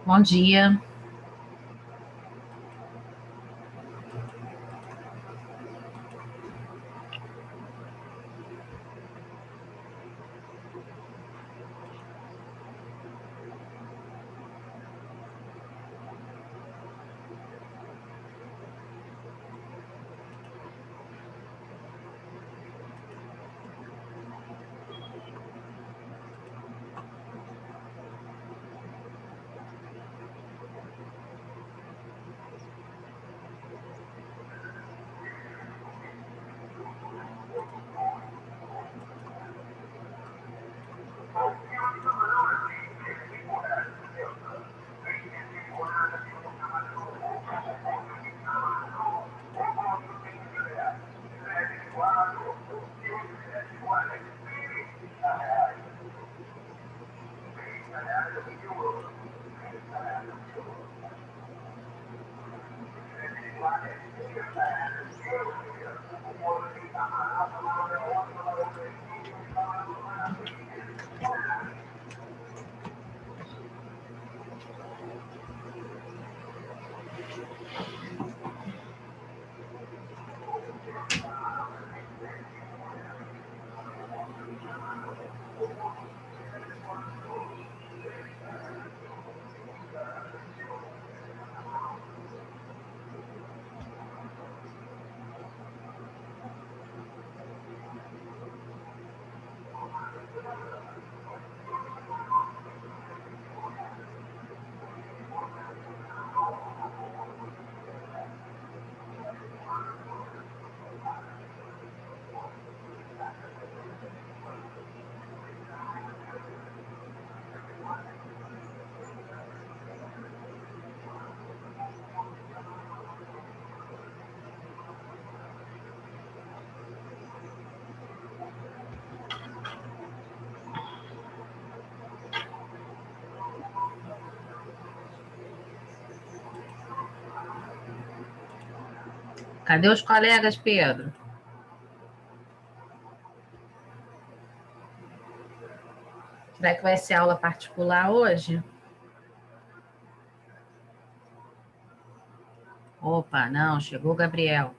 Bom dia. Cadê os colegas, Pedro? Será que vai ser aula particular hoje? Opa, não, chegou o Gabriel.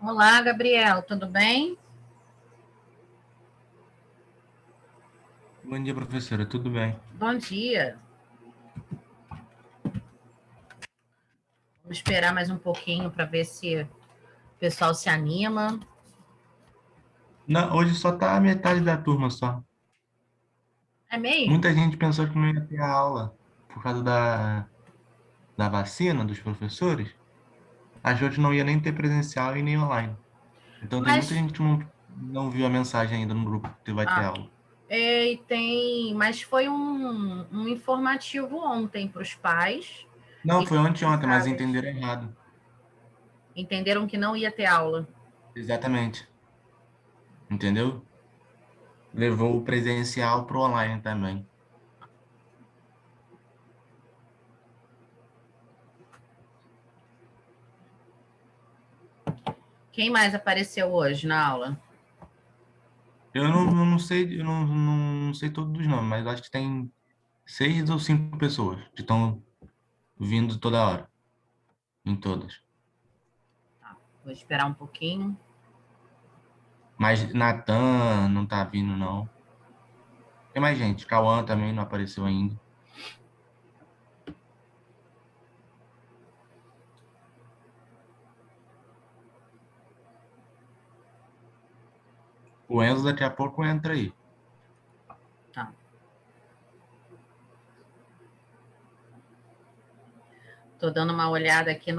Olá, Gabriel, tudo bem? Bom dia, professora. Tudo bem? Bom dia. Vamos esperar mais um pouquinho para ver se o pessoal se anima. Não, hoje só tá a metade da turma só. É mesmo? Muita gente pensou que não ia ter aula por causa da vacina dos professores. Achou que não ia nem ter presencial e nem online. Então tem muita Mas, gente que não viu a mensagem ainda no grupo que vai ter aula. mas foi um informativo ontem para os pais Não, e foi ontem, mas responsáveis. entenderam errado. Entenderam que não ia ter aula. Exatamente. Entendeu? Levou o presencial pro online também. Quem mais apareceu hoje na aula? Eu não sei, eu não sei todos os nomes, mas acho que tem 6 ou 5 pessoas que estão vindo toda hora, em todas. Vou esperar um pouquinho. Mas Natan não tá vindo, não. Tem mais gente. Cauã também não apareceu ainda. O Enzo daqui a pouco entra aí. Tá. Tô dando uma olhada aqui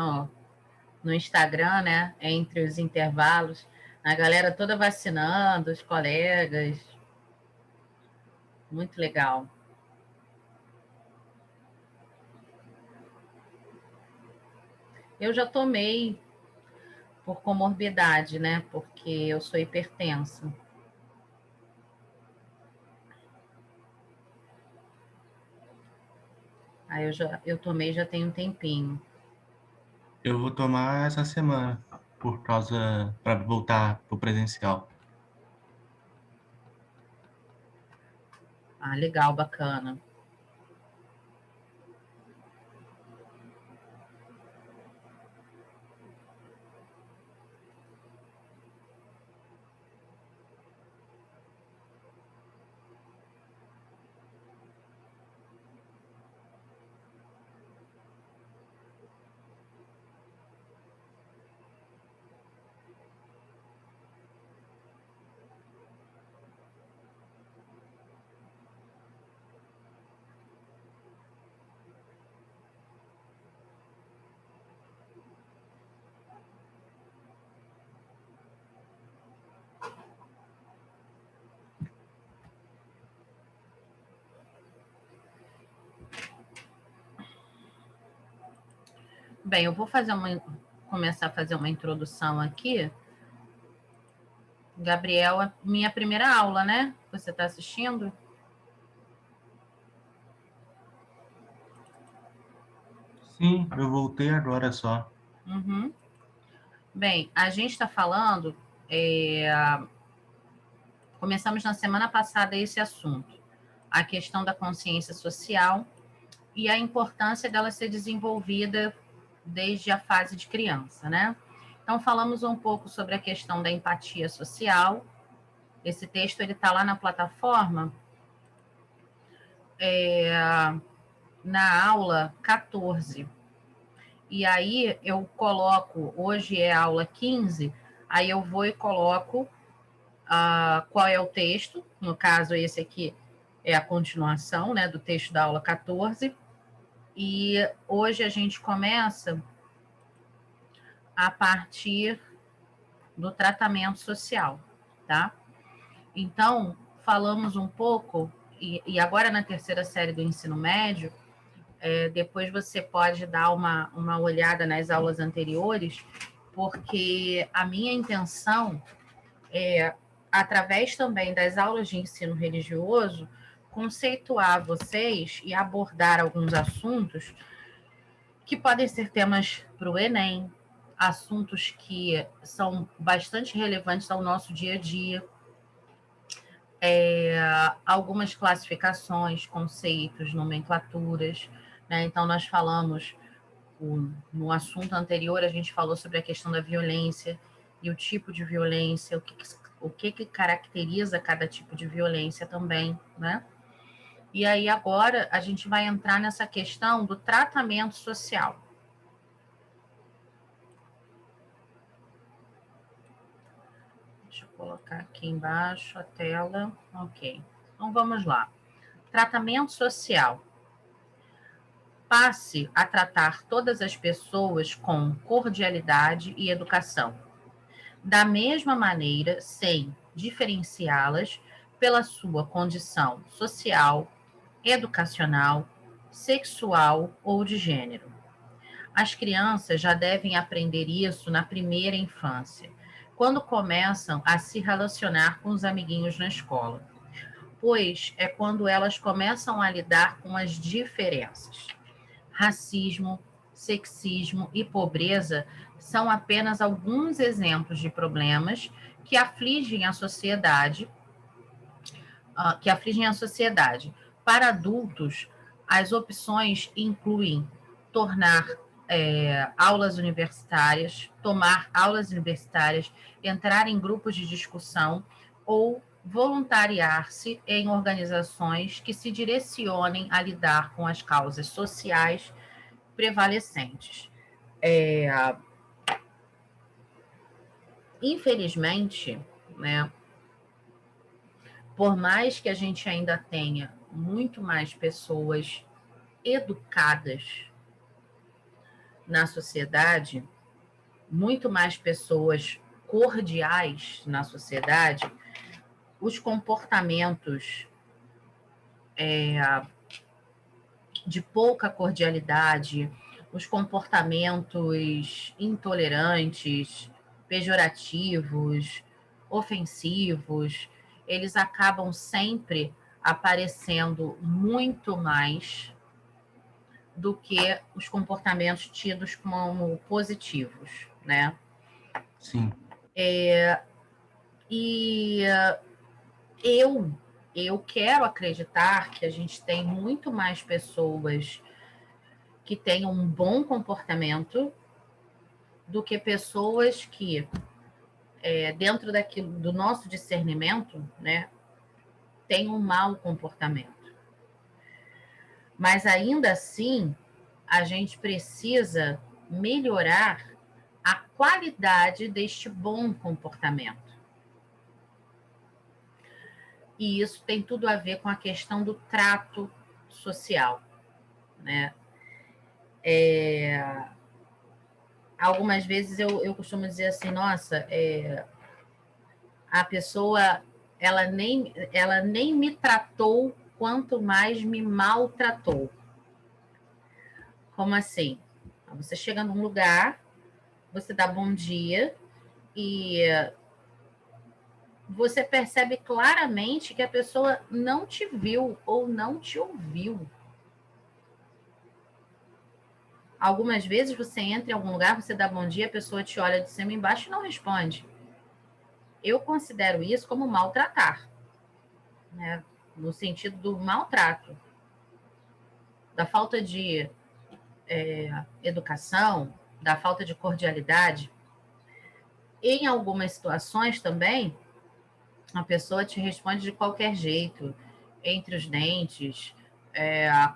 no Instagram, né? Entre os intervalos, a galera toda vacinando, os colegas. Muito legal. Eu já tomei por comorbidade, né? Porque eu sou hipertensa. Aí eu tomei já tem um tempinho. Eu vou tomar essa semana, por causa, para voltar pro presencial. Ah, legal, bacana. Bem, eu vou começar a fazer uma introdução aqui. Gabriel, minha primeira aula, né? Você está assistindo? Sim, eu voltei agora só. Uhum. Bem, a gente está falando, começamos na semana passada esse assunto, a questão da consciência social e a importância dela ser desenvolvida desde a fase de criança, né? Então, falamos um pouco sobre a questão da empatia social. Esse texto ele está lá na plataforma, na aula 14. E aí eu coloco, hoje é a aula 15, aí eu vou e coloco qual é o texto, no caso esse aqui é a continuação, né, do texto da aula 14, e hoje a gente começa a partir do tratamento social, tá? Então, falamos um pouco, e agora na terceira série do ensino médio, depois você pode dar uma olhada nas aulas anteriores, porque a minha intenção é, através também das aulas de ensino religioso, conceituar vocês e abordar alguns assuntos que podem ser temas para o Enem, assuntos que são bastante relevantes ao nosso dia a dia, algumas classificações, conceitos, nomenclaturas, né? Então, nós falamos, no assunto anterior, a gente falou sobre a questão da violência e o tipo de violência, o que caracteriza cada tipo de violência também, né? E aí agora a gente vai entrar nessa questão do tratamento social. Deixa eu colocar aqui embaixo a tela. Ok. Então vamos lá. Tratamento social. Passe a tratar todas as pessoas com cordialidade e educação. Da mesma maneira, sem diferenciá-las pela sua condição social, educacional, sexual ou de gênero. As crianças já devem aprender isso na primeira infância, quando começam a se relacionar com os amiguinhos na escola, pois é quando elas começam a lidar com as diferenças. Racismo, sexismo e pobreza são apenas alguns exemplos de problemas que afligem a sociedade, Para adultos, as opções incluem tornar tomar aulas universitárias, entrar em grupos de discussão ou voluntariar-se em organizações que se direcionem a lidar com as causas sociais prevalecentes. Infelizmente, né, por mais que a gente ainda tenha muito mais pessoas educadas na sociedade, muito mais pessoas cordiais na sociedade, os comportamentos de pouca cordialidade, os comportamentos intolerantes, pejorativos, ofensivos, eles acabam sempre aparecendo muito mais do que os comportamentos tidos como positivos, né? Sim. E eu quero acreditar que a gente tem muito mais pessoas que tenham um bom comportamento do que pessoas que, dentro daquilo, do nosso discernimento, né, têm um mau comportamento. Mas ainda assim, a gente precisa melhorar a qualidade deste bom comportamento. E isso tem tudo a ver com a questão do trato social, né? Algumas vezes eu costumo dizer assim, nossa, a pessoa ela nem me tratou, quanto mais me maltratou. Como assim? Você chega num lugar, você dá bom dia e você percebe claramente que a pessoa não te viu ou não te ouviu. Algumas vezes você entra em algum lugar, você dá bom dia, a pessoa te olha de cima e embaixo e não responde. Eu considero isso como maltratar, né? No sentido do maltrato, da falta de educação, da falta de cordialidade. Em algumas situações também, a pessoa te responde de qualquer jeito, entre os dentes,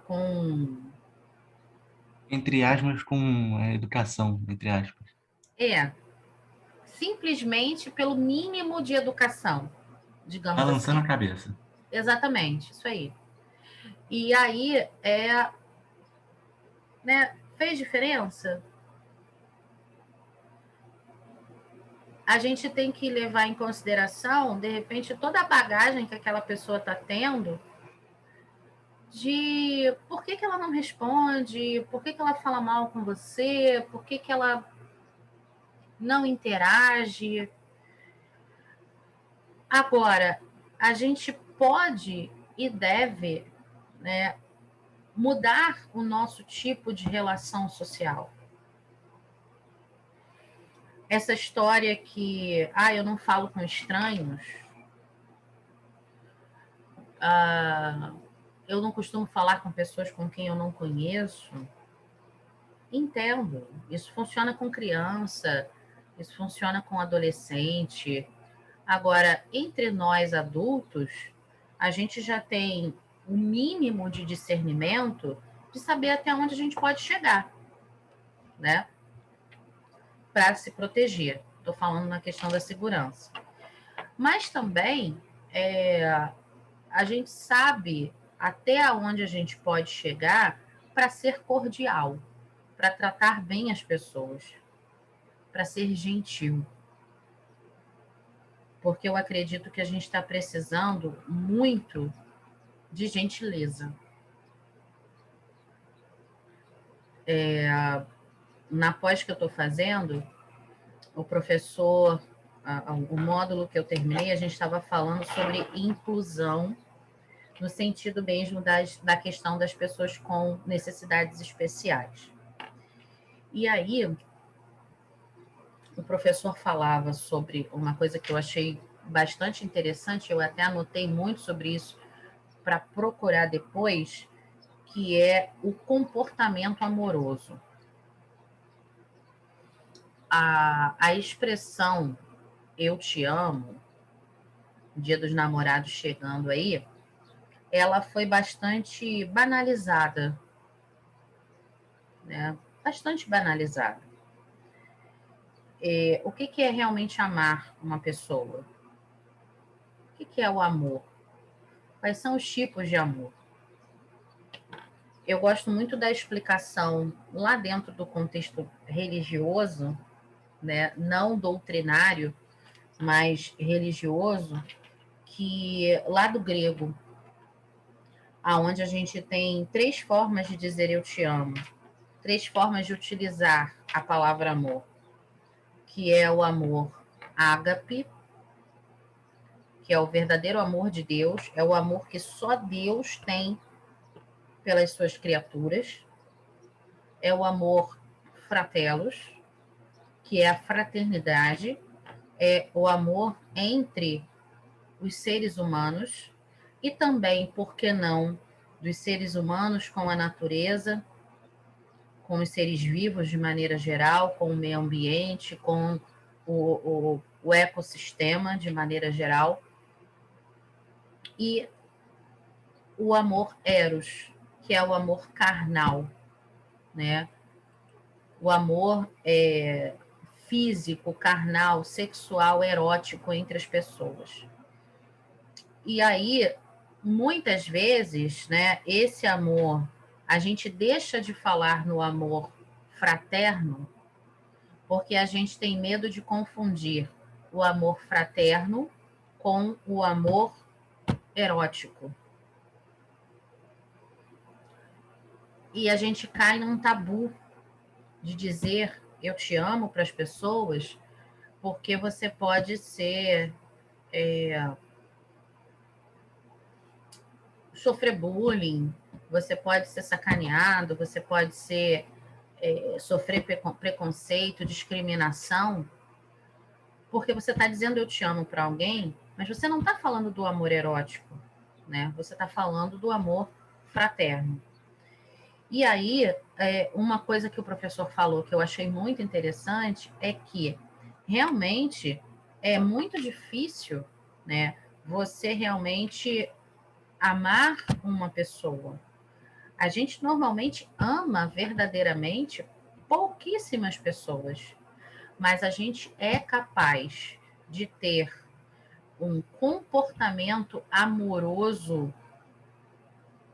com. Entre aspas, com a educação, entre aspas. Simplesmente pelo mínimo de educação, digamos Balançando assim. a cabeça. Exatamente, isso aí. E aí, né, fez diferença? A gente tem que levar em consideração, de repente, toda a bagagem que aquela pessoa está tendo de por que ela não responde, por que ela fala mal com você, por que ela não interage. Agora, a gente pode e deve, né, mudar o nosso tipo de relação social. Essa história que, eu não falo com estranhos, eu não costumo falar com pessoas com quem eu não conheço. Entendo. Isso funciona com criança, isso funciona com adolescente. Agora, entre nós adultos, a gente já tem o mínimo de discernimento de saber até onde a gente pode chegar, né? Para se proteger. Estou falando na questão da segurança. Mas também a gente sabe até onde a gente pode chegar para ser cordial, para tratar bem as pessoas, para ser gentil. Porque eu acredito que a gente está precisando muito de gentileza. Na pós que eu estou fazendo, o professor, o módulo que eu terminei, a gente estava falando sobre inclusão, no sentido mesmo da questão das pessoas com necessidades especiais. E aí, o professor falava sobre uma coisa que eu achei bastante interessante, eu até anotei muito sobre isso para procurar depois, que é o comportamento amoroso. A expressão eu te amo, Dia dos Namorados chegando aí, ela foi bastante banalizada, né? Bastante banalizada. O que é realmente amar uma pessoa? O que é o amor? Quais são os tipos de amor? Eu gosto muito da explicação lá dentro do contexto religioso, né, não doutrinário, mas religioso, que lá do grego, aonde a gente tem 3 formas de dizer eu te amo, 3 formas de utilizar a palavra amor, que é o amor ágape, que é o verdadeiro amor de Deus, é o amor que só Deus tem pelas suas criaturas, é o amor fratelos, que é a fraternidade, é o amor entre os seres humanos e também, por que não, dos seres humanos com a natureza, com os seres vivos de maneira geral, com o meio ambiente, com o ecossistema de maneira geral. E o amor eros, que é o amor carnal, né? O amor físico, carnal, sexual, erótico entre as pessoas. E aí, muitas vezes, né, esse amor, a gente deixa de falar no amor fraterno porque a gente tem medo de confundir o amor fraterno com o amor erótico. E a gente cai num tabu de dizer eu te amo para as pessoas, porque você pode ser sofrer bullying, você pode ser sacaneado, você pode ser sofrer preconceito, discriminação, porque você está dizendo eu te amo para alguém, mas você não está falando do amor erótico, né? Você está falando do amor fraterno. E aí, uma coisa que o professor falou que eu achei muito interessante é que realmente é muito difícil, né, você realmente amar uma pessoa. A gente normalmente ama verdadeiramente pouquíssimas pessoas, mas a gente é capaz de ter um comportamento amoroso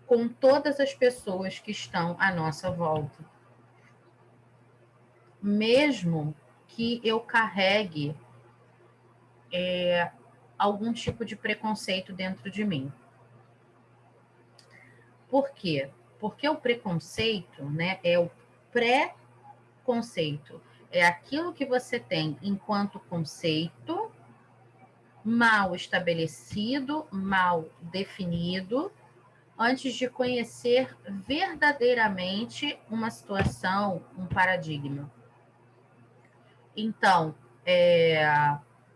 com todas as pessoas que estão à nossa volta. Mesmo que eu carregue algum tipo de preconceito dentro de mim. Por quê? Porque o preconceito, né, é o pré-conceito. É aquilo que você tem enquanto conceito mal estabelecido, mal definido, antes de conhecer verdadeiramente uma situação, um paradigma. Então,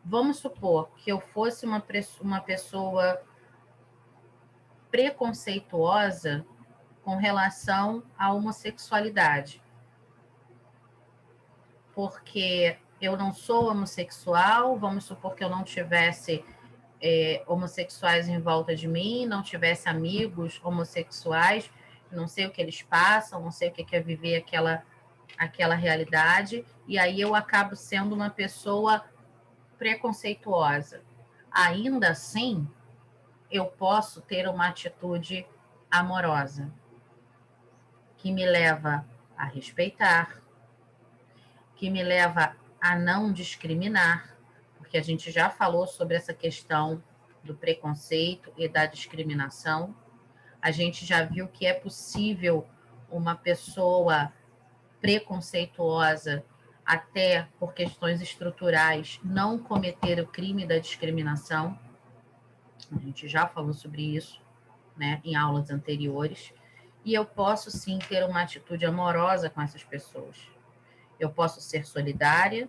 vamos supor que eu fosse uma pessoa preconceituosa com relação à homossexualidade, porque eu não sou homossexual, vamos supor que eu não tivesse homossexuais em volta de mim, não tivesse amigos homossexuais, não sei o que eles passam, não sei o que é viver aquela realidade, e aí eu acabo sendo uma pessoa preconceituosa. Ainda assim, eu posso ter uma atitude amorosa, que me leva a respeitar, que me leva a não discriminar, porque a gente já falou sobre essa questão do preconceito e da discriminação. A gente já viu que é possível uma pessoa preconceituosa, até por questões estruturais, não cometer o crime da discriminação. A gente já falou sobre isso, né, em aulas anteriores. E eu posso sim ter uma atitude amorosa com essas pessoas. Eu posso ser solidária,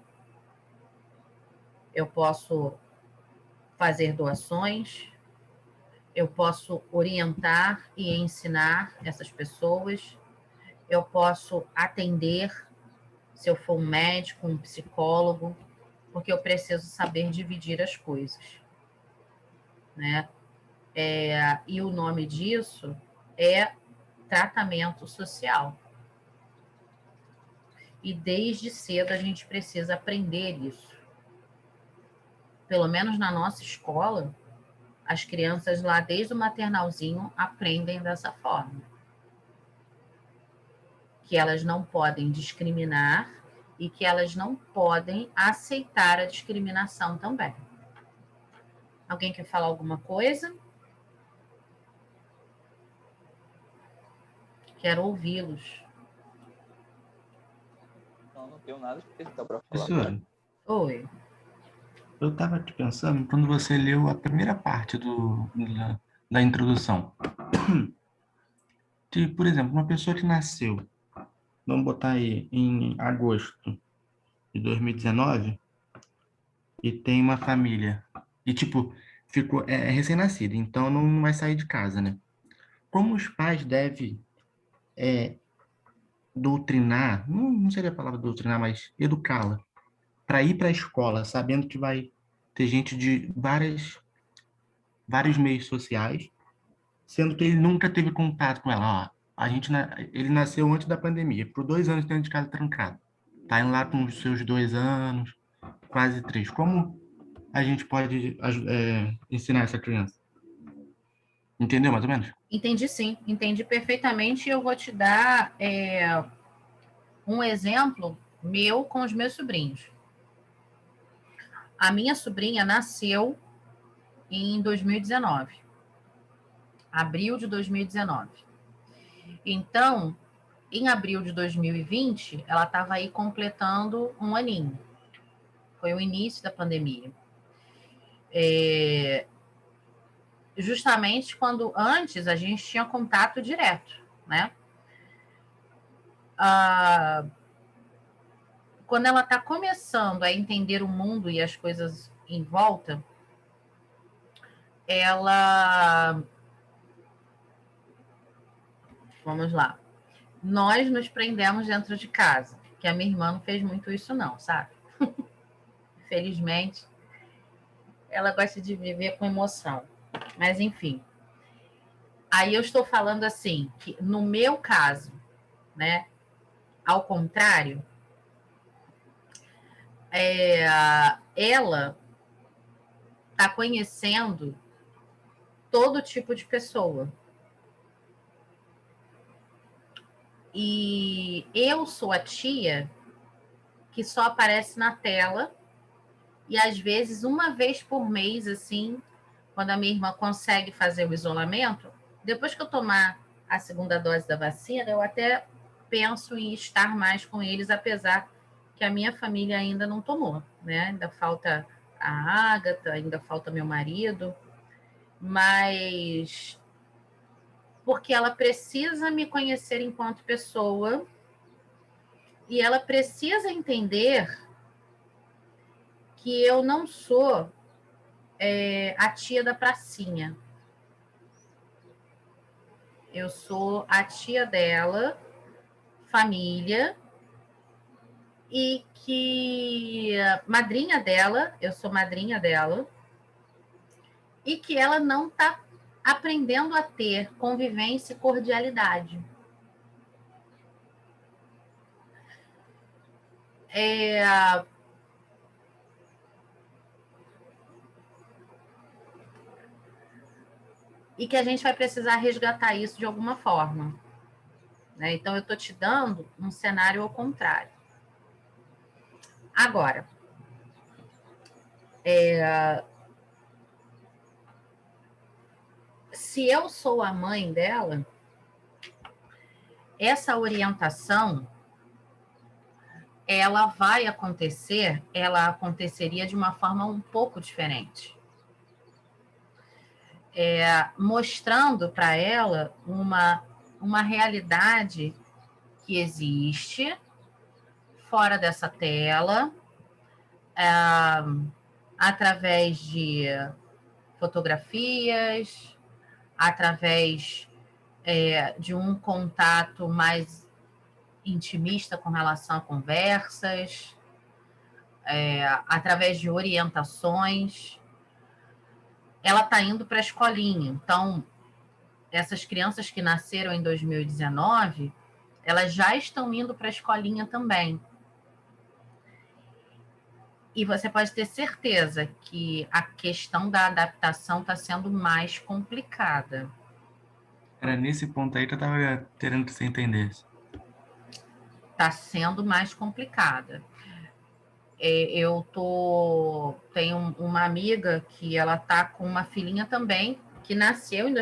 eu posso fazer doações, eu posso orientar e ensinar essas pessoas, eu posso atender, se eu for um médico, um psicólogo, porque eu preciso saber dividir as coisas, né? E o nome disso é tratamento social. E desde cedo a gente precisa aprender isso. Pelo menos na nossa escola, as crianças lá desde o maternalzinho aprendem dessa forma. Que elas não podem discriminar e que elas não podem aceitar a discriminação também. Alguém quer falar alguma coisa? Quero ouvi-los. Não tenho nada especial para falar. Professora, Oi. eu estava aqui pensando, quando você leu a primeira parte da introdução, que, por exemplo, uma pessoa que nasceu, vamos botar aí, em agosto de 2019, e tem uma família, e, tipo, é recém-nascida, então não vai sair de casa, né? Como os pais devem doutrinar, não seria a palavra doutrinar, mas educá-la, para ir para a escola, sabendo que vai ter gente de vários meios sociais, sendo que ele nunca teve contato com ela. Ó, ele nasceu antes da pandemia, por 2 anos dentro de casa trancado. Tá indo lá com os seus 2 anos, quase 3. Como a gente pode ensinar essa criança? Entendeu, mais ou menos? Entendi sim, entendi perfeitamente. Eu vou te dar um exemplo meu com os meus sobrinhos. A minha sobrinha nasceu em 2019, abril de 2019. Então, em abril de 2020, ela estava aí completando um aninho. Foi o início da pandemia. Justamente quando antes a gente tinha contato direto, né? Quando ela está começando a entender o mundo e as coisas em volta, ela... Vamos lá. Nós nos prendemos dentro de casa, que a minha irmã não fez muito isso não, sabe? Infelizmente, ela gosta de viver com emoção. Mas, enfim. Aí eu estou falando assim, que no meu caso, né, ao contrário, ela está conhecendo todo tipo de pessoa. E eu sou a tia que só aparece na tela e às vezes uma vez por mês, assim, quando a minha irmã consegue fazer o isolamento, depois que eu tomar a segunda dose da vacina, eu até penso em estar mais com eles, apesar que a minha família ainda não tomou, né? Ainda falta a Ágata, ainda falta meu marido, mas porque ela precisa me conhecer enquanto pessoa e ela precisa entender que eu não sou a tia da pracinha. Eu sou a tia dela, família, e que madrinha dela, eu sou madrinha dela, e que ela não está aprendendo a ter convivência e cordialidade. E que a gente vai precisar resgatar isso de alguma forma. Né? Então, eu estou te dando um cenário ao contrário. Agora, se eu sou a mãe dela, essa orientação ela aconteceria de uma forma um pouco diferente. Mostrando para ela uma realidade que existe fora dessa tela, através de fotografias, através de um contato mais intimista com relação a conversas, através de orientações. Ela está indo para a escolinha. Então, essas crianças que nasceram em 2019, elas já estão indo para a escolinha também. E você pode ter certeza que a questão da adaptação está sendo mais complicada. Era nesse ponto aí que eu estava querendo que você entendesse. Está sendo mais complicada. Tenho uma amiga que ela tá com uma filhinha também, que nasceu em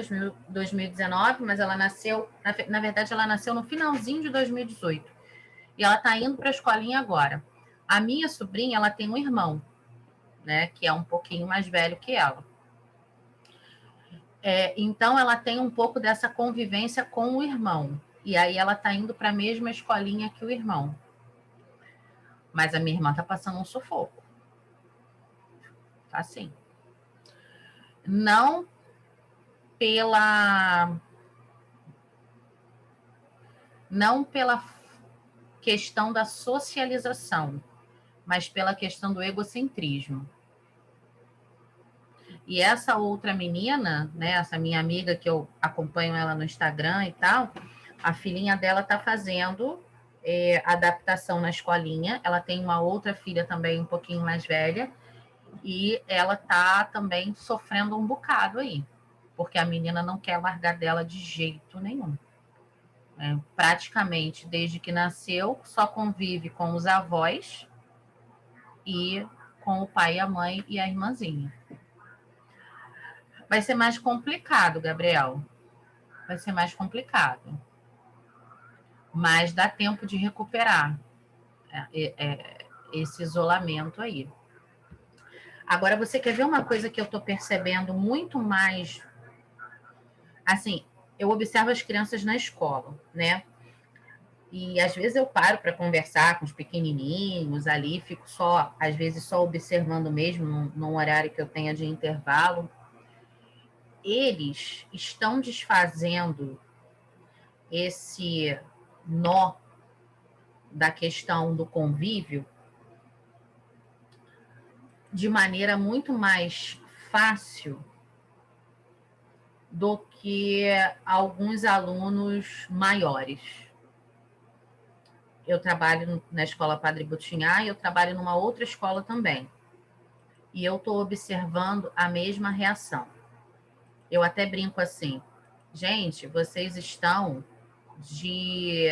2019, mas ela nasceu, na verdade, ela nasceu no finalzinho de 2018. E ela está indo para a escolinha agora. A minha sobrinha, ela tem um irmão, né, que é um pouquinho mais velho que ela. Então, ela tem um pouco dessa convivência com o irmão. E aí ela está indo para a mesma escolinha que o irmão. Mas a minha irmã está passando um sufoco. Assim. Não pela questão da socialização, mas pela questão do egocentrismo. E essa outra menina, né, essa minha amiga que eu acompanho ela no Instagram e tal, a filhinha dela está fazendo adaptação na escolinha. Ela tem uma outra filha também um pouquinho mais velha e ela está também sofrendo um bocado aí, porque a menina não quer largar dela de jeito nenhum. Praticamente, desde que nasceu, só convive com os avós e com o pai, a mãe e a irmãzinha. Vai ser mais complicado, Gabriel. Vai ser mais complicado. Mas dá tempo de recuperar esse isolamento aí. Agora, você quer ver uma coisa que eu estou percebendo muito mais? Assim, eu observo as crianças na escola, né? E às vezes eu paro para conversar com os pequenininhos ali, fico só, às vezes, só observando mesmo, num horário que eu tenha de intervalo. Eles estão desfazendo esse nó da questão do convívio de maneira muito mais fácil do que alguns alunos maiores. Eu trabalho na escola Padre Butinhá e eu trabalho numa outra escola também. E eu estou observando a mesma reação. Eu até brinco assim, gente, vocês estão de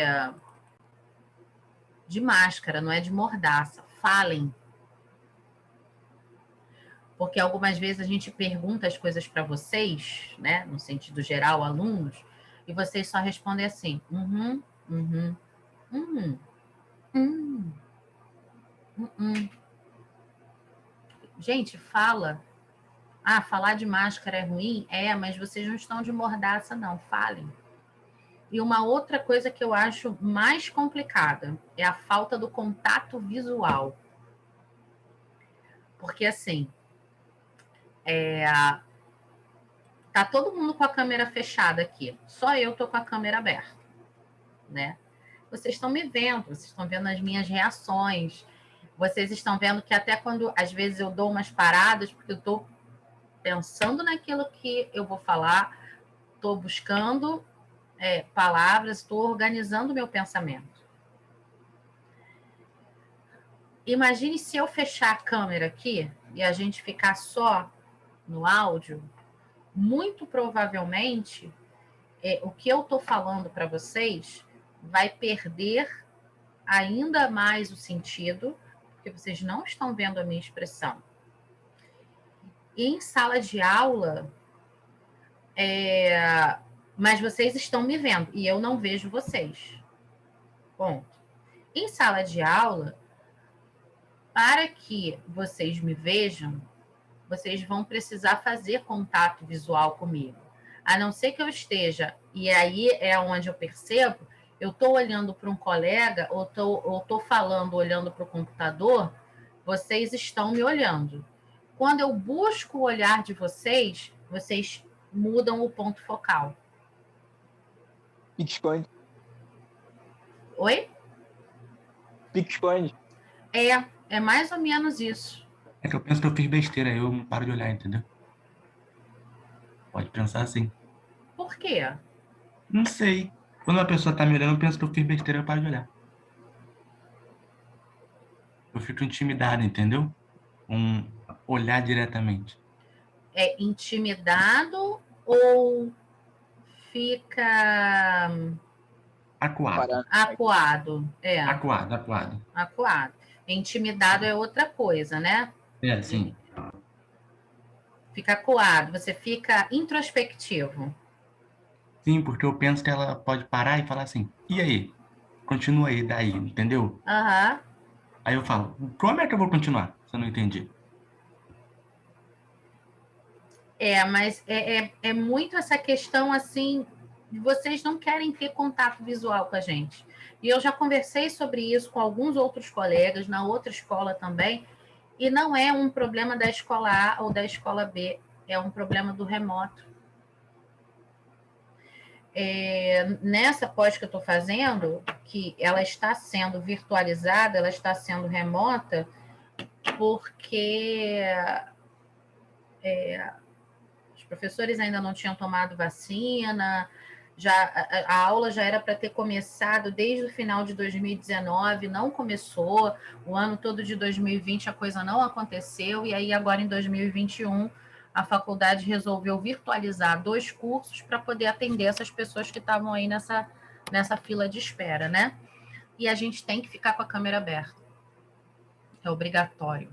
máscara, não é de mordaça. Falem. Porque algumas vezes a gente pergunta as coisas para vocês, né, no sentido geral, alunos, e vocês só respondem assim, Gente, fala. Ah, falar de máscara é ruim? Mas vocês não estão de mordaça, não. Falem. E uma outra coisa que eu acho mais complicada é a falta do contato visual. Porque, assim, tá todo mundo com a câmera fechada aqui. Só eu tô com a câmera aberta, né? Vocês estão me vendo, vocês estão vendo as minhas reações. Vocês estão vendo que até quando, às vezes, eu dou umas paradas, porque eu tô pensando naquilo que eu vou falar, tô buscando palavras, estou organizando o meu pensamento. Imagine se eu fechar a câmera aqui e a gente ficar só no áudio, muito provavelmente o que eu estou falando para vocês vai perder ainda mais o sentido, porque vocês não estão vendo a minha expressão. E em sala de aula, mas vocês estão me vendo e eu não vejo vocês. Ponto. Em sala de aula, para que vocês me vejam, vocês vão precisar fazer contato visual comigo. A não ser que eu esteja, e aí é onde eu percebo, eu estou olhando para um colega, ou estou falando olhando para o computador, vocês estão me olhando. Quando eu busco o olhar de vocês, vocês mudam o ponto focal. Pique-esconde. Oi? Pique-esconde. É mais ou menos isso. É que eu penso que eu fiz besteira, eu não paro de olhar, entendeu? Pode pensar assim. Por quê? Não sei. Quando uma pessoa tá me olhando, eu penso que eu fiz besteira, eu paro de olhar. Eu fico intimidado, entendeu? Olhar diretamente. É intimidado ou fica Acuado. Acuado, Acuado, acuado. acuado. Intimidado é outra coisa, né? Sim. Fica acuado, você fica introspectivo. Sim, porque eu penso que ela pode parar e falar assim, e aí? Continua aí, daí, entendeu? Aham. Aí eu falo, como é que eu vou continuar? Se eu não entendi. Mas é muito essa questão assim, vocês não querem ter contato visual com a gente. E eu já conversei sobre isso com alguns outros colegas na outra escola também, e não é um problema da escola A ou da escola B, é um problema do remoto. Nessa pós que eu estou fazendo, que ela está sendo virtualizada, ela está sendo remota, porque os professores ainda não tinham tomado vacina, a aula já era para ter começado desde o final de 2019, não começou, o ano todo de 2020 a coisa não aconteceu, e aí agora em 2021 a faculdade resolveu virtualizar 2 cursos para poder atender essas pessoas que estavam aí nessa fila de espera, né? E a gente tem que ficar com a câmera aberta. É obrigatório.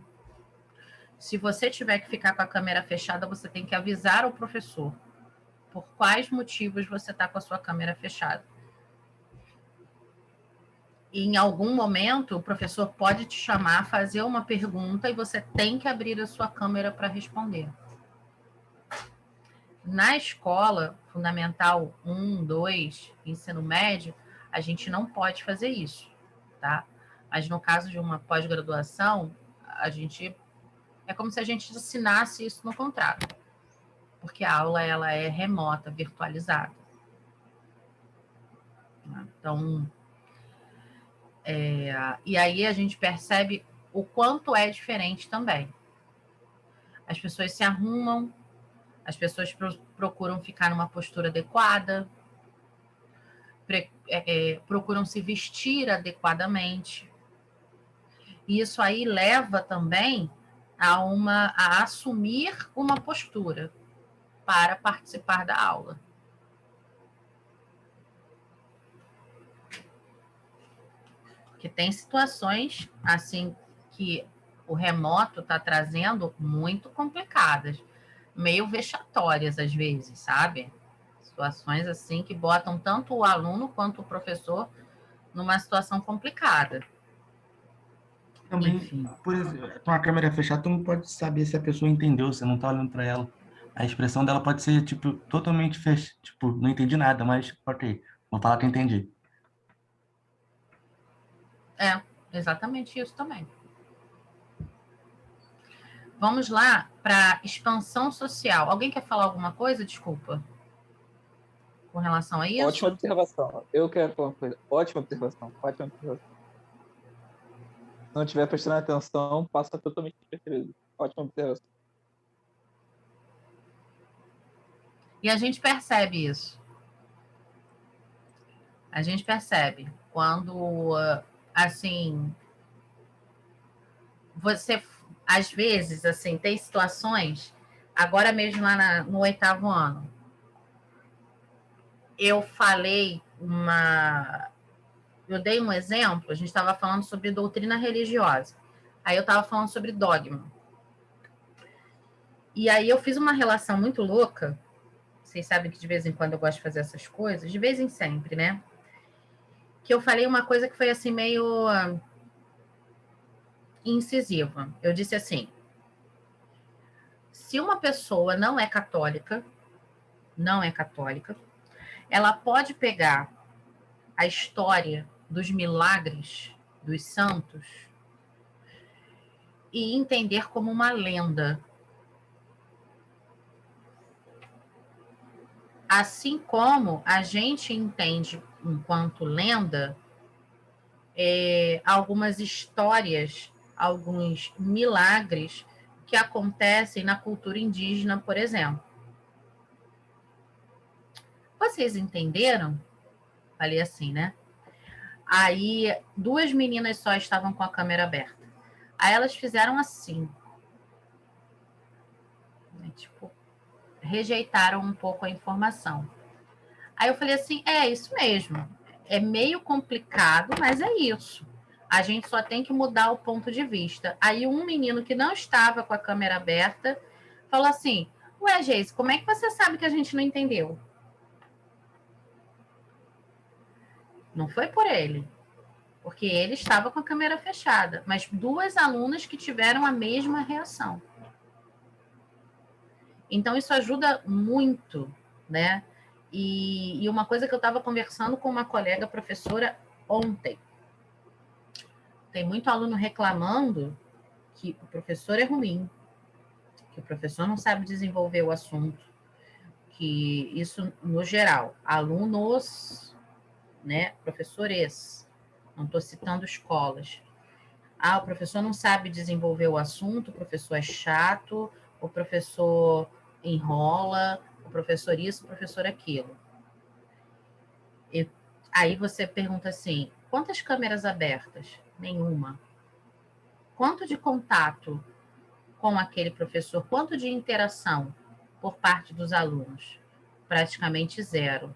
Se você tiver que ficar com a câmera fechada, você tem que avisar o professor por quais motivos você está com a sua câmera fechada. E em algum momento, o professor pode te chamar, fazer uma pergunta e você tem que abrir a sua câmera para responder. Na escola fundamental 1, 2, ensino médio, a gente não pode fazer isso, tá? Mas no caso de uma pós-graduação, a gente é como se a gente assinasse isso no contrato, porque a aula ela é remota, virtualizada. Então, e aí a gente percebe o quanto é diferente também. As pessoas se arrumam, as pessoas procuram ficar numa postura adequada, procuram se vestir adequadamente. E isso aí leva também a assumir uma postura para participar da aula. Porque tem situações assim que o remoto está trazendo muito complicadas, meio vexatórias às vezes, sabe? Situações assim que botam tanto o aluno quanto o professor numa situação complicada. Também, Enfim. por exemplo, com a câmera fechada, tu não pode saber se a pessoa entendeu, você não tá olhando para ela. A expressão dela pode ser, tipo, totalmente tipo, não entendi nada, mas ok, vou falar que entendi. Exatamente isso também. Vamos lá para expansão social. Alguém quer falar alguma coisa? Desculpa. Com relação a isso? Ótima observação. Eu quero falar uma coisa. Ótima observação. Ótima observação. Se não estiver prestando atenção, passa totalmente despercebido. Ótima observação. E a gente percebe isso. A gente percebe quando, assim, você, às vezes, assim, tem situações, agora mesmo lá no 8º ano, eu dei um exemplo, a gente estava falando sobre doutrina religiosa, aí eu estava falando sobre dogma. E aí eu fiz uma relação muito louca, vocês sabem que de vez em quando eu gosto de fazer essas coisas, de vez em sempre, né? Que eu falei uma coisa que foi assim meio incisiva. Eu disse assim: se uma pessoa não é católica, ela pode pegar a história dos milagres dos santos e entender como uma lenda. Assim como a gente entende, enquanto lenda, algumas histórias, alguns milagres que acontecem na cultura indígena, por exemplo. Vocês entenderam? Falei assim, né? Aí 2 meninas só estavam com a câmera aberta. Aí elas fizeram assim, né? Tipo, rejeitaram um pouco a informação. Aí eu falei assim, isso mesmo. é meio complicado, mas é isso. A gente só tem que mudar o ponto de vista. Aí um menino que não estava com a câmera aberta falou assim, ué, Geise, como é que você sabe que a gente não entendeu? Não foi por ele, porque ele estava com a câmera fechada, mas 2 alunas que tiveram a mesma reação. Então, isso ajuda muito, né? E uma coisa que eu estava conversando com uma colega professora ontem. Tem muito aluno reclamando que o professor é ruim, que o professor não sabe desenvolver o assunto, que isso no geral, alunos, né, professores, não estou citando escolas. O professor não sabe desenvolver o assunto, o professor é chato, o professor enrola, o professor isso, o professor aquilo. E aí você pergunta assim, quantas câmeras abertas? Nenhuma. Quanto de contato com aquele professor? Quanto de interação por parte dos alunos? Praticamente zero.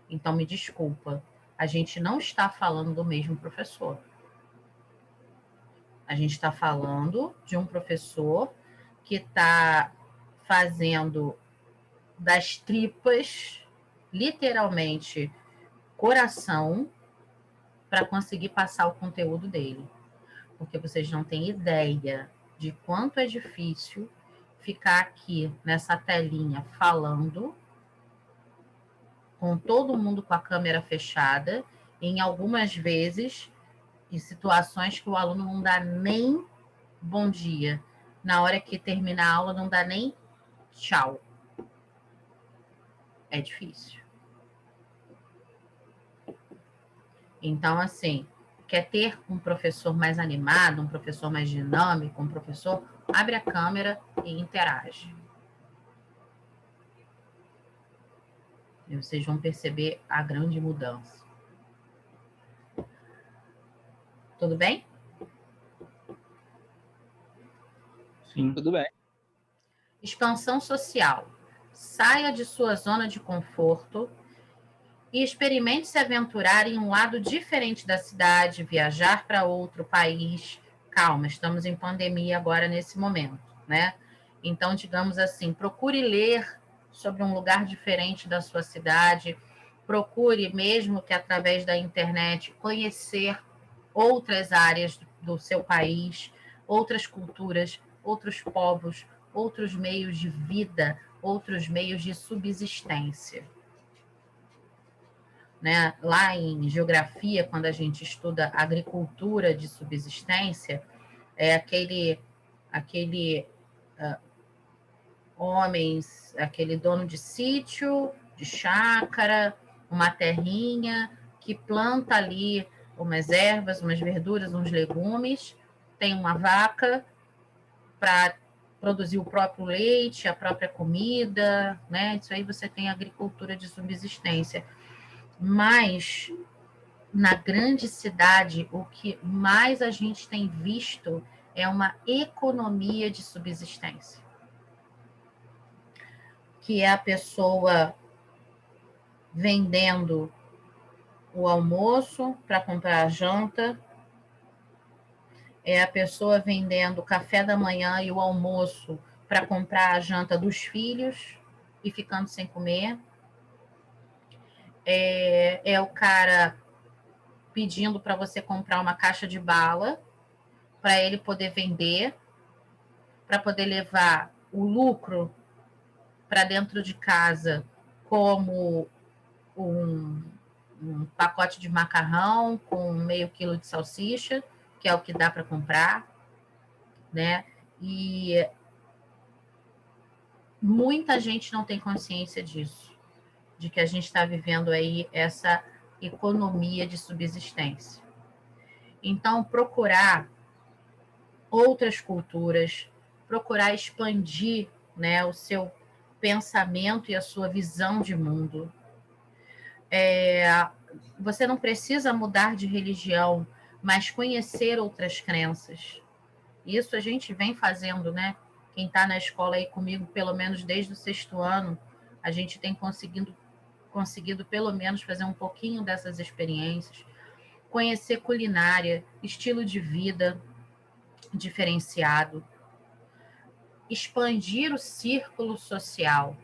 Então, me desculpa, a gente não está falando do mesmo professor. A gente está falando de um professor que está fazendo das tripas, literalmente, coração, para conseguir passar o conteúdo dele. Porque vocês não têm ideia de quanto é difícil ficar aqui nessa telinha falando com todo mundo com a câmera fechada, em algumas vezes, em situações que o aluno não dá nem bom dia. Na hora que termina a aula, não dá nem tchau. É difícil. Então, assim, quer ter um professor mais animado, um professor mais dinâmico, um professor, abre a câmera e interage. E vocês vão perceber a grande mudança. Tudo bem? Sim. Tudo bem. Expansão social. Saia de sua zona de conforto e experimente se aventurar em um lado diferente da cidade, viajar para outro país. Calma, estamos em pandemia agora nesse momento, né? Então, digamos assim, procure ler sobre um lugar diferente da sua cidade, procure, mesmo que através da internet, conhecer outras áreas do seu país, outras culturas, outros povos, outros meios de vida, outros meios de subsistência. Né? Lá em geografia, quando a gente estuda agricultura de subsistência, é aquele homens, aquele dono de sítio, de chácara, uma terrinha, que planta ali umas ervas, umas verduras, uns legumes, tem uma vaca para produzir o próprio leite, a própria comida, né? Isso aí você tem agricultura de subsistência. Mas na grande cidade, o que mais a gente tem visto é uma economia de subsistência. Que é a pessoa vendendo o almoço para comprar a janta, é a pessoa vendendo o café da manhã e o almoço para comprar a janta dos filhos e ficando sem comer. É o cara pedindo para você comprar uma caixa de bala para ele poder vender, para poder levar o lucro para dentro de casa, como um pacote de macarrão com meio quilo de salsicha, que é o que dá para comprar, né? E muita gente não tem consciência disso, de que a gente está vivendo aí essa economia de subsistência. Então, procurar outras culturas, procurar expandir, né, o seu pensamento e a sua visão de mundo. Você não precisa mudar de religião, mas conhecer outras crenças. Isso a gente vem fazendo, né? Quem está na escola aí comigo, pelo menos desde o 6º ano, a gente tem conseguido conseguido pelo menos fazer um pouquinho dessas experiências, conhecer culinária, estilo de vida diferenciado, expandir o círculo social,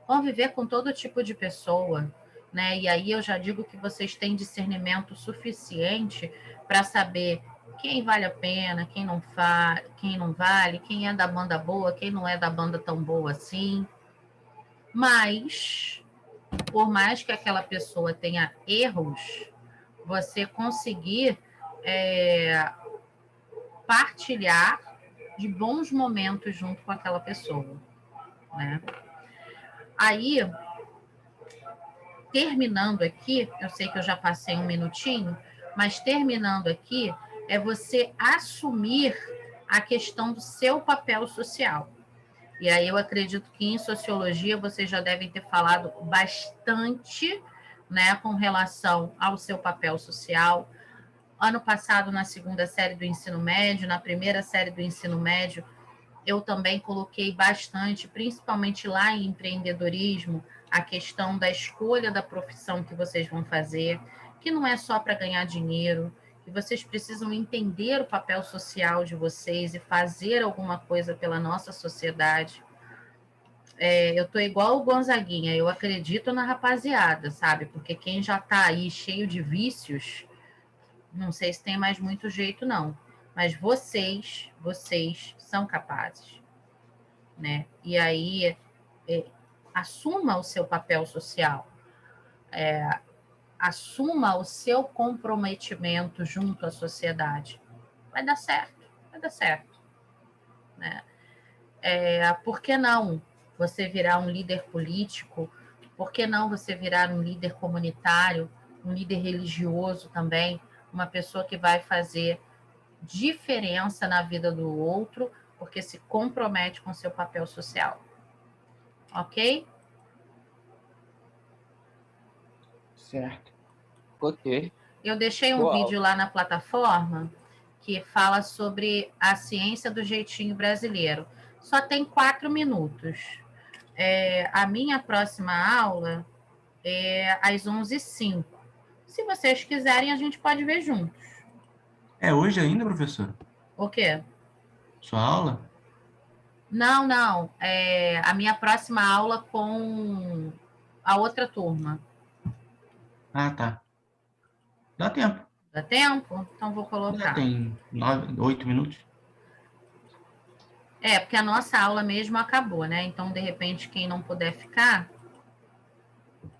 conviver com todo tipo de pessoa, né? E aí eu já digo que vocês têm discernimento suficiente para saber quem vale a pena, quem não vale, quem é da banda boa, quem não é da banda tão boa assim. Mas, por mais que aquela pessoa tenha erros, você conseguir partilhar de bons momentos junto com aquela pessoa, né? Aí, terminando aqui, eu sei que eu já passei um minutinho, mas terminando aqui, é você assumir a questão do seu papel social. E aí eu acredito que em sociologia vocês já devem ter falado bastante, né, com relação ao seu papel social. Ano passado, na segunda série do ensino médio, na primeira série do ensino médio, eu também coloquei bastante, principalmente lá em empreendedorismo, a questão da escolha da profissão que vocês vão fazer, que não é só para ganhar dinheiro, que vocês precisam entender o papel social de vocês e fazer alguma coisa pela nossa sociedade. Eu tô igual o Gonzaguinha, eu acredito na rapaziada, sabe? Porque quem já tá aí cheio de vícios, não sei se tem mais muito jeito, não. Mas vocês são capazes, né? E aí, assuma o seu papel social, assuma o seu comprometimento junto à sociedade. Vai dar certo, né? Por que não você virar um líder político? Por que não você virar um líder comunitário, um líder religioso também? Uma pessoa que vai fazer diferença na vida do outro, porque se compromete com seu papel social. Ok? Certo. Ok. Eu deixei um vídeo lá na plataforma que fala sobre a ciência do jeitinho brasileiro. Só tem 4 minutos. A minha próxima aula é às 11h05. Se vocês quiserem, a gente pode ver juntos. É hoje ainda, professor? O quê? Sua aula? Não. A minha próxima aula com a outra turma. Ah, tá. Dá tempo. Dá tempo? Então vou colocar. Tem 8 minutos. Porque a nossa aula mesmo acabou, né? Então, de repente, quem não puder ficar,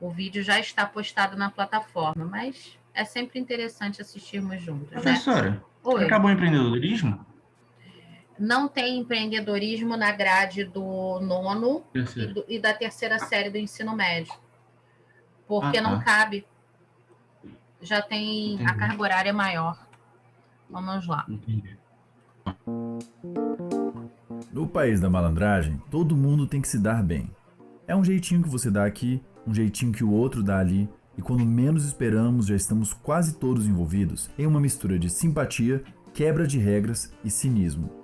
o vídeo já está postado na plataforma, mas é sempre interessante assistirmos juntos, Professora, né? Oi. Acabou o empreendedorismo? Não tem empreendedorismo na grade do 9º e da 3ª série do ensino médio, porque não cabe. Já tem. Entendi. A carga horária é maior. Vamos lá. Entendi. No país da malandragem, todo mundo tem que se dar bem. É um jeitinho que você dá aqui, um jeitinho que o outro dá ali, e quando menos esperamos já estamos quase todos envolvidos em uma mistura de simpatia, quebra de regras e cinismo.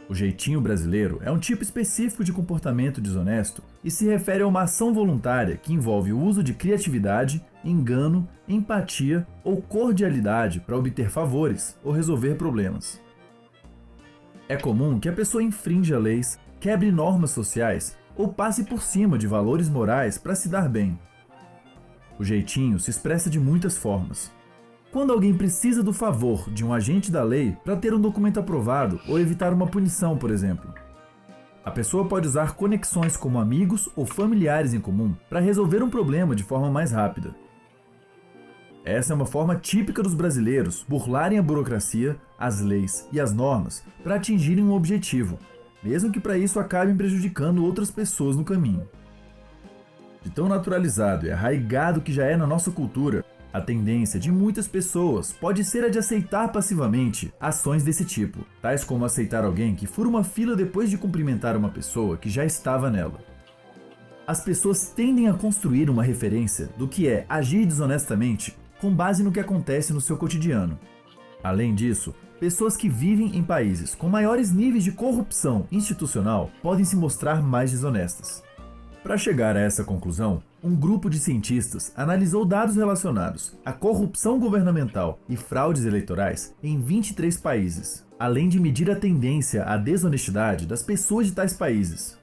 O jeitinho brasileiro é um tipo específico de comportamento desonesto e se refere a uma ação voluntária que envolve o uso de criatividade, engano, empatia ou cordialidade para obter favores ou resolver problemas. É comum que a pessoa infrinja leis, quebre normas sociais ou passe por cima de valores morais para se dar bem. O jeitinho se expressa de muitas formas. Quando alguém precisa do favor de um agente da lei para ter um documento aprovado ou evitar uma punição, por exemplo. A pessoa pode usar conexões como amigos ou familiares em comum para resolver um problema de forma mais rápida. Essa é uma forma típica dos brasileiros burlarem a burocracia, as leis e as normas para atingirem um objetivo, mesmo que para isso acabem prejudicando outras pessoas no caminho. De tão naturalizado e arraigado que já é na nossa cultura, a tendência de muitas pessoas pode ser a de aceitar passivamente ações desse tipo, tais como aceitar alguém que fura uma fila depois de cumprimentar uma pessoa que já estava nela. As pessoas tendem a construir uma referência do que é agir desonestamente com base no que acontece no seu cotidiano. Além disso, Pessoas que vivem em países com maiores níveis de corrupção institucional podem se mostrar mais desonestas. Para chegar a essa conclusão, um grupo de cientistas analisou dados relacionados à corrupção governamental e fraudes eleitorais em 23 países, além de medir a tendência à desonestidade das pessoas de tais países.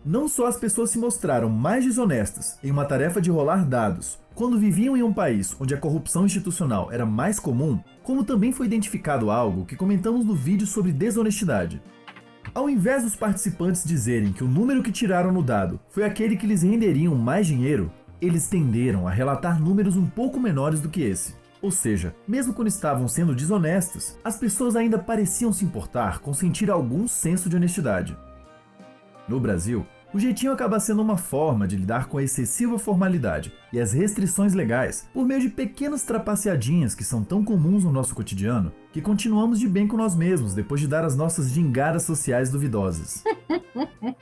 Não só as pessoas se mostraram mais desonestas em uma tarefa de rolar dados quando viviam em um país onde a corrupção institucional era mais comum, como também foi identificado algo que comentamos no vídeo sobre desonestidade. Ao invés dos participantes dizerem que o número que tiraram no dado foi aquele que lhes renderiam mais dinheiro, eles tenderam a relatar números um pouco menores do que esse. Ou seja, mesmo quando estavam sendo desonestas, as pessoas ainda pareciam se importar com sentir algum senso de honestidade. No Brasil, o jeitinho acaba sendo uma forma de lidar com a excessiva formalidade e as restrições legais por meio de pequenas trapaceadinhas que são tão comuns no nosso cotidiano que continuamos de bem com nós mesmos depois de dar as nossas gingadas sociais duvidosas.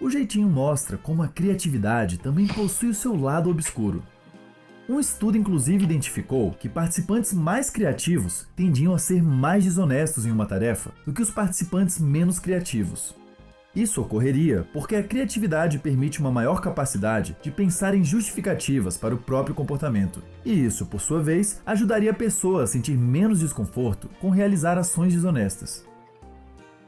O jeitinho mostra como a criatividade também possui o seu lado obscuro. Um estudo inclusive identificou que participantes mais criativos tendiam a ser mais desonestos em uma tarefa do que os participantes menos criativos. Isso ocorreria porque a criatividade permite uma maior capacidade de pensar em justificativas para o próprio comportamento, e isso, por sua vez, ajudaria a pessoa a sentir menos desconforto com realizar ações desonestas.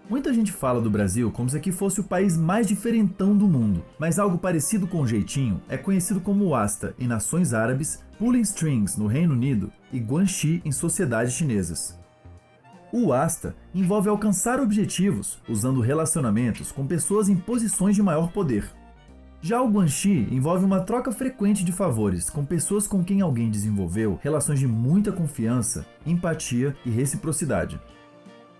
Muita gente fala do Brasil como se aqui fosse o país mais diferentão do mundo, mas algo parecido com o jeitinho é conhecido como Wasta em nações árabes, Pulling Strings no Reino Unido e Guanxi em sociedades chinesas. O Wasta envolve alcançar objetivos usando relacionamentos com pessoas em posições de maior poder. Já o Guanxi envolve uma troca frequente de favores com pessoas com quem alguém desenvolveu relações de muita confiança, empatia e reciprocidade.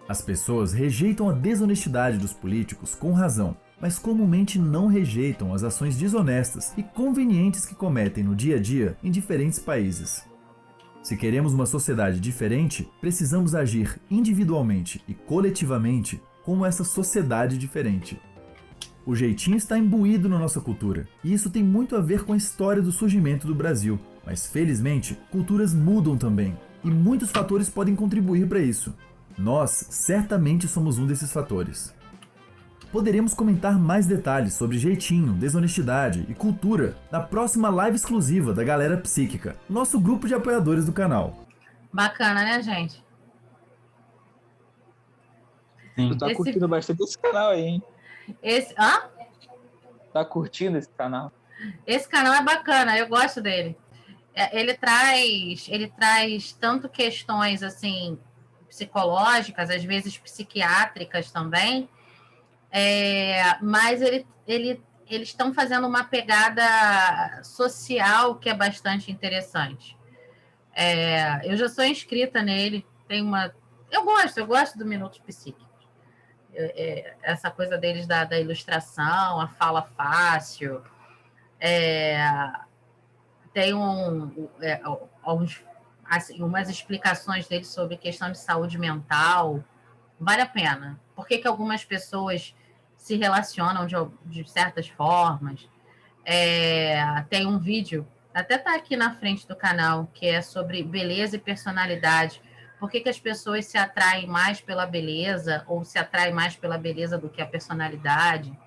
As pessoas rejeitam a desonestidade dos políticos com razão, mas comumente não rejeitam as ações desonestas e convenientes que cometem no dia a dia em diferentes países. Se queremos uma sociedade diferente, precisamos agir individualmente e coletivamente como essa sociedade diferente. O jeitinho está imbuído na nossa cultura, e isso tem muito a ver com a história do surgimento do Brasil. Mas felizmente, culturas mudam também, e muitos fatores podem contribuir para isso. Nós certamente somos um desses fatores. Poderemos comentar mais detalhes sobre jeitinho, desonestidade e cultura na próxima live exclusiva da Galera Psíquica, nosso grupo de apoiadores do canal. Bacana, né, gente? Sim. Tu tá curtindo bastante esse canal aí, hein? Tá curtindo esse canal? Esse canal é bacana, eu gosto dele. Ele traz tanto questões assim psicológicas, às vezes psiquiátricas também, mas eles estão fazendo uma pegada social que é bastante interessante. Eu já sou inscrita nele, eu gosto do Minutos Psíquicos. Essa coisa deles da ilustração, a fala fácil, tem umas explicações deles sobre questão de saúde mental. Vale a pena. Por que algumas pessoas se relacionam de certas formas? Tem um vídeo, até está aqui na frente do canal, que é sobre beleza e personalidade. Por que as pessoas se atraem mais pela beleza ou se atraem mais pela beleza do que a personalidade?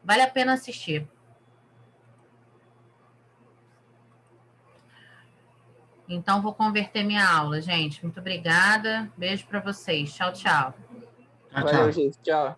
Vale a pena assistir. Então, vou converter minha aula, gente. Muito obrigada. Beijo para vocês. Tchau, tchau. Tchau, Valeu, tchau. gente. Tchau.